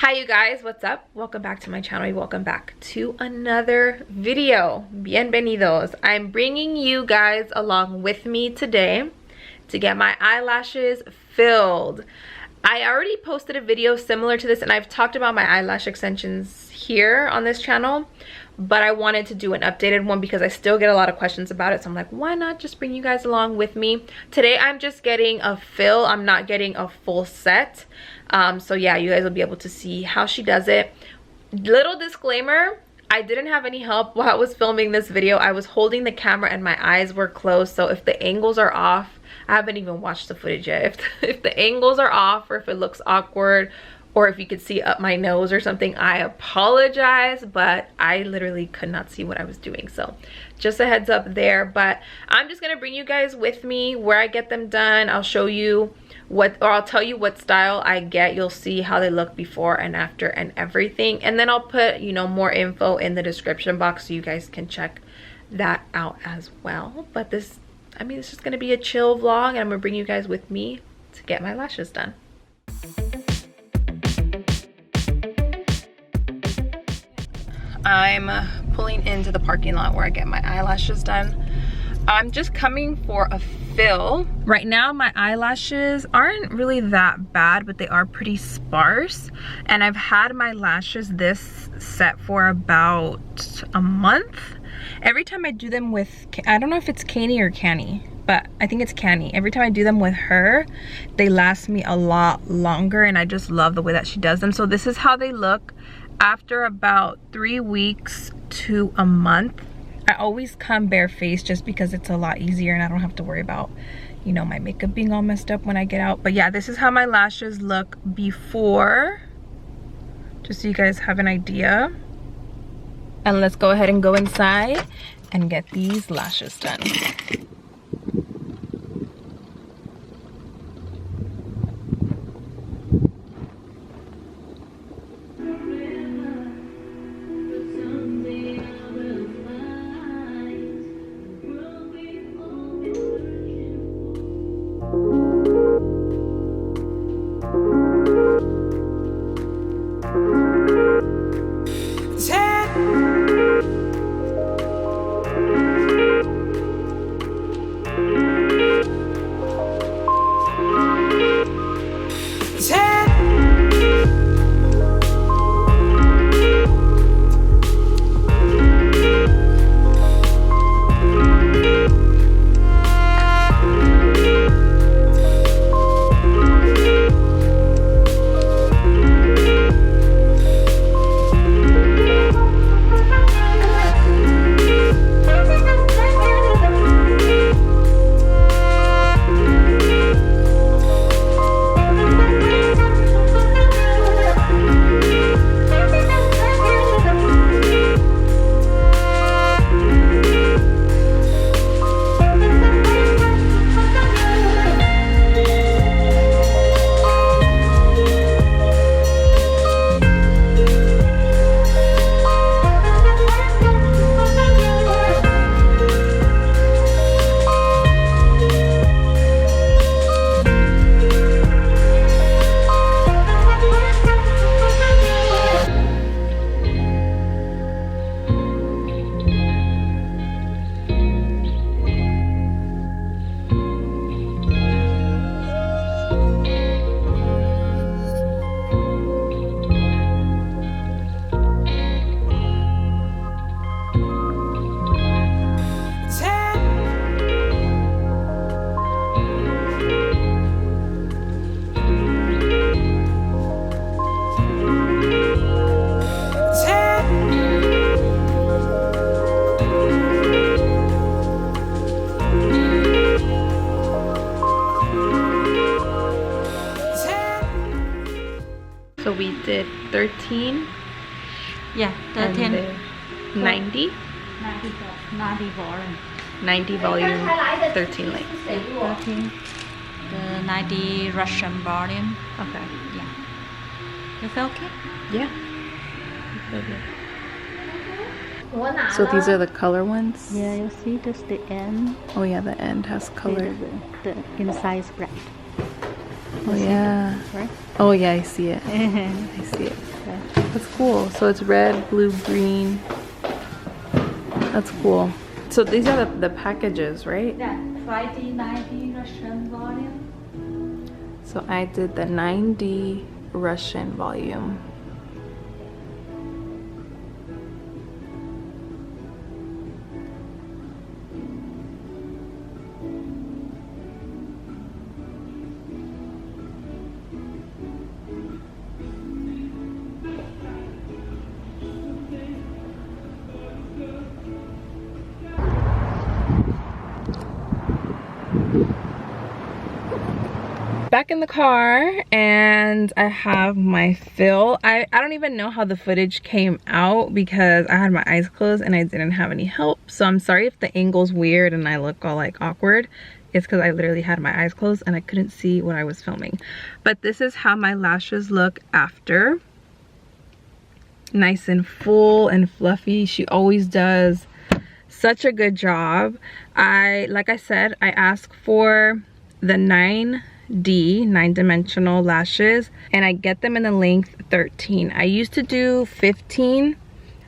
Hi you guys, what's up? Welcome back to my channel. Welcome back to another video. Bienvenidos. I'm bringing you guys along with me today to get my eyelashes filled. I already posted a video similar to this and I've talked about my eyelash extensions here on this channel, but I wanted to do an updated one because I still get a lot of questions about it. So I'm like, why not just bring you guys along with me? Today I'm just getting a fill. I'm not getting a full set. So yeah, you guys will be able to see how she does it. Little disclaimer, I didn't have any help while I was filming this video. I was holding the camera and my eyes were closed. So if the angles are off, I haven't even watched the footage yet. If the angles are off or if it looks awkward or if you could see up my nose or something, I apologize, but I literally could not see what I was doing. So just a heads up there, but I'm just gonna bring you guys with me where I get them done. I'll show you I'll tell you what style I get. You'll see how they look before and after and everything. And then I'll put, you know, more info in the description box so you guys can check that out as well. But this is just gonna be a chill vlog and I'm gonna bring you guys with me to get my lashes done. I'm pulling into the parking lot where I get my eyelashes done. I'm just coming for a fill. Right now my eyelashes aren't really that bad, but they are pretty sparse. And I've had my lashes this set for about a month. Every time I do them with, I don't know if it's Canny or Canny, but I think it's Canny. Every time I do them with her, they last me a lot longer and I just love the way that she does them. So this is how they look after about 3 weeks to a month. I always come barefaced just because it's a lot easier and I don't have to worry about, you know, my makeup being all messed up when I get out. But yeah, this is how my lashes look before, just so you guys have an idea. And let's go ahead and go inside and get these lashes done. So we did 13. Yeah, 13. 90. 90 volume, 13 length. 13. The 90 Russian volume. Okay. Yeah. You feel okay? Yeah. I feel good. So these are the color ones? Yeah, you see just the end. Oh yeah, the end has color. The inside is black. Oh yeah. Right? Oh yeah, I see it. I see it. That's cool. So it's red, blue, green. That's cool. So these are the packages, right? Yeah, 5D, 9D Russian volume. So I did the 9D Russian volume. Back in the car, and I have my fill. I don't even know how the footage came out because I had my eyes closed and I didn't have any help. So I'm sorry if the angle's weird and I look all like awkward. It's because I literally had my eyes closed and I couldn't see what I was filming. But this is how my lashes look after. Nice and full and fluffy. She always does such a good job. Like I said, I asked for the 9-dimensional lashes, and I get them in the length 13. I used to do 15,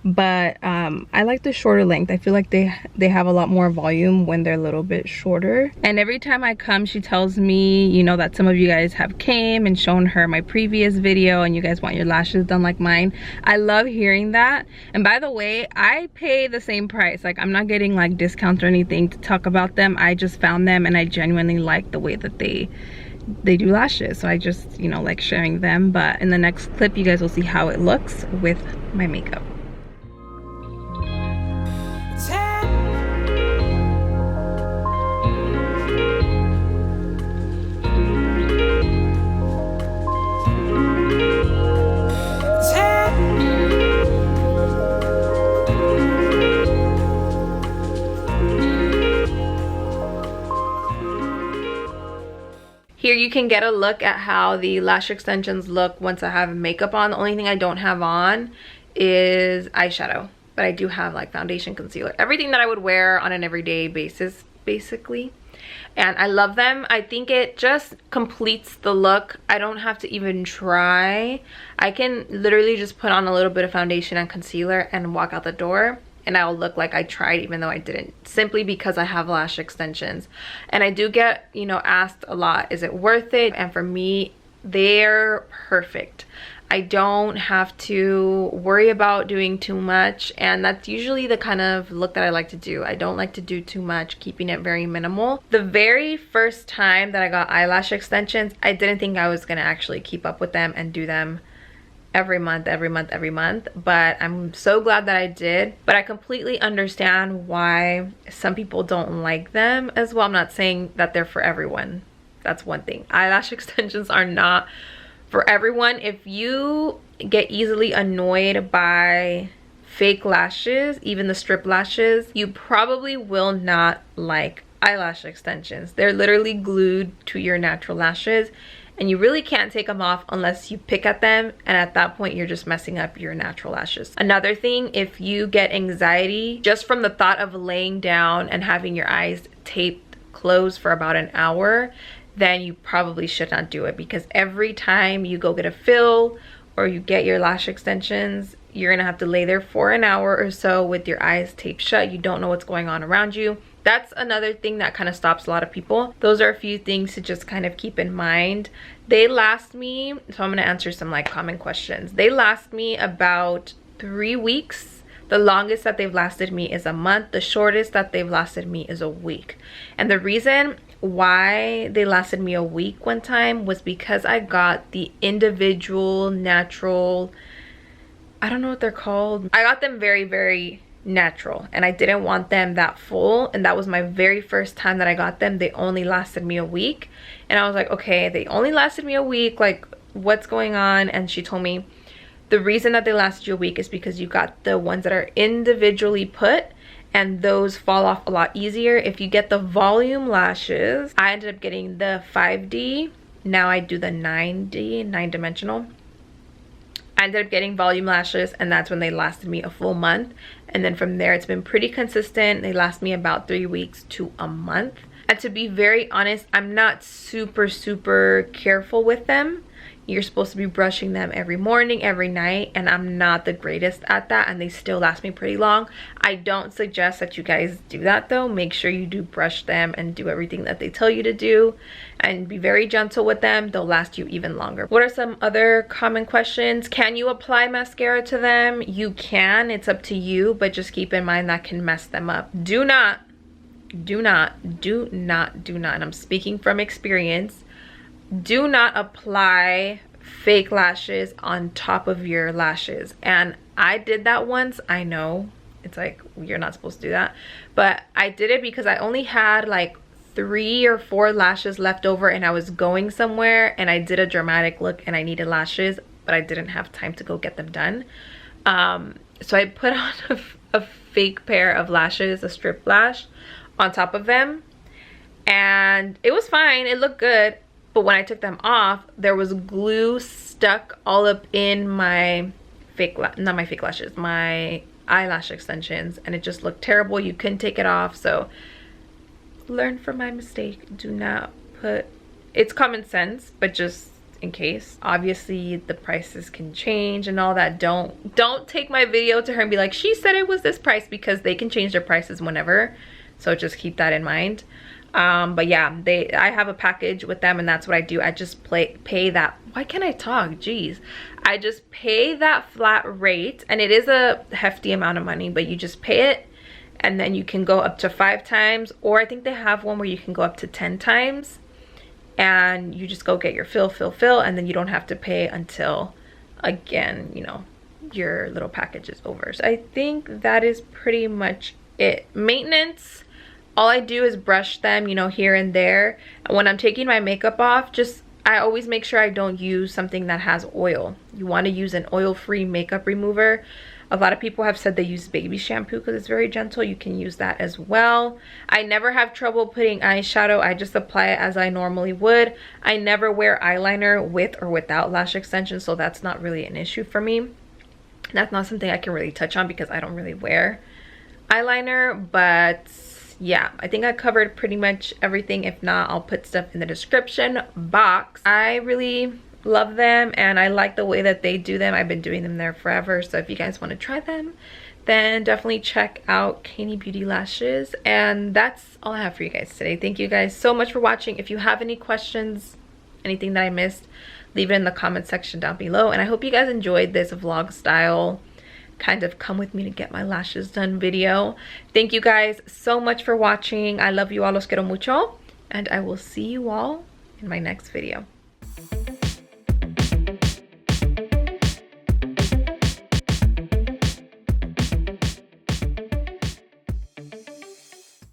but I like the shorter length. I feel like they have a lot more volume when they're a little bit shorter. And every time I come, she tells me, you know, that some of you guys have came and shown her my previous video and you guys want your lashes done like mine. I love hearing that. And by the way, I pay the same price. Like, I'm not getting like discounts or anything to talk about them. I just found them and I genuinely like the way that they do lashes, so I just, you know, like sharing them. But in the next clip you guys will see how it looks with my makeup. Here you can get a look at how the lash extensions look once I have makeup on. The only thing I don't have on is eyeshadow, but I do have like foundation, concealer, everything that I would wear on an everyday basis basically. And I love them. I think it just completes the look. I don't have to even try. I can literally just put on a little bit of foundation and concealer and walk out the door, and I'll look like I tried even though I didn't, simply because I have lash extensions. And I do get, you know, asked a lot, is it worth it? And for me, they're perfect. I don't have to worry about doing too much, and that's usually the kind of look that I like to do. I don't like to do too much, keeping it very minimal. The very first time that I got eyelash extensions, I didn't think I was gonna actually keep up with them and do them every month, but I'm so glad that I did. But I completely understand why some people don't like them as well. I'm not saying that they're for everyone. That's one thing. Eyelash extensions are not for everyone. If you get easily annoyed by fake lashes, even the strip lashes, you probably will not like eyelash extensions. They're literally glued to your natural lashes, and you really can't take them off unless you pick at them, and at that point you're just messing up your natural lashes. Another thing, if you get anxiety just from the thought of laying down and having your eyes taped closed for about an hour, then you probably should not do it, because every time you go get a fill or you get your lash extensions, you're gonna have to lay there for an hour or so with your eyes taped shut. You don't know what's going on around you. That's another thing that kind of stops a lot of people. Those are a few things to just kind of keep in mind. They last me, so I'm gonna answer some like common questions. They last me about 3 weeks. The longest that they've lasted me is a month. The shortest that they've lasted me is a week. And the reason why they lasted me a week one time was because I got the individual natural, I don't know what they're called. I got them very, very natural, and I didn't want them that full, and that was my very first time that I got them. They only lasted me a week, and I was like, okay, they only lasted me a week, like what's going on? And she told me the reason that they lasted you a week is because you got the ones that are individually put, and those fall off a lot easier. If you get the volume lashes, I ended up getting the 5D. Now I do the 9D, 9-dimensional. I ended up getting volume lashes, and that's when they lasted me a full month. And then from there, it's been pretty consistent. They last me about 3 weeks to a month. And to be very honest, I'm not super careful with them. You're supposed to be brushing them every morning, every night, and I'm not the greatest at that, and they still last me pretty long. I don't suggest that you guys do that though. Make sure you do brush them and do everything that they tell you to do, and be very gentle with them. They'll last you even longer. What are some other common questions? Can you apply mascara to them? You can, it's up to you, but just keep in mind that can mess them up. Do not, and I'm speaking from experience, do not apply fake lashes on top of your lashes. And I did that once. I know it's like you're not supposed to do that, but I did it because I only had like 3 or 4 lashes left over, and I was going somewhere and I did a dramatic look and I needed lashes, but I didn't have time to go get them done. So I put on a fake pair of lashes, a strip lash, on top of them, and it was fine. It looked good. But when I took them off, there was glue stuck all up in my not my fake lashes, my eyelash extensions, and it just looked terrible. You couldn't take it off. So learn from my mistake. Do not put, it's common sense, but just in case. Obviously the prices can change and all that. Don't take my video to her and be like, she said it was this price, because they can change their prices whenever. So just keep that in mind. But yeah, I have a package with them, and that's what I do. I just pay that, why can't I talk, jeez, I just pay that flat rate, and it is a hefty amount of money, but you just pay it, and then you can go up to 5 times, or I think they have one where you can go up to 10 times, and you just go get your fill, and then you don't have to pay until, again, you know, your little package is over. So I think that is pretty much it. Maintenance, all I do is brush them, you know, here and there. And when I'm taking my makeup off, I always make sure I don't use something that has oil. You want to use an oil-free makeup remover. A lot of people have said they use baby shampoo because it's very gentle. You can use that as well. I never have trouble putting eyeshadow. I just apply it as I normally would. I never wear eyeliner with or without lash extensions, so that's not really an issue for me. That's not something I can really touch on because I don't really wear eyeliner, but yeah, I think I covered pretty much everything. If not, I'll put stuff in the description box. I really love them, and I like the way that they do them. I've been doing them there forever, so if you guys want to try them, then definitely check out Canny Beauty Lashes. And that's all I have for you guys today. Thank you guys so much for watching. If you have any questions, anything that I missed, leave it in the comment section down below. And I hope you guys enjoyed this vlog style kind of come with me to get my lashes done video. Thank you guys so much for watching. I love you all, los quiero mucho, and I will see you all in my next video.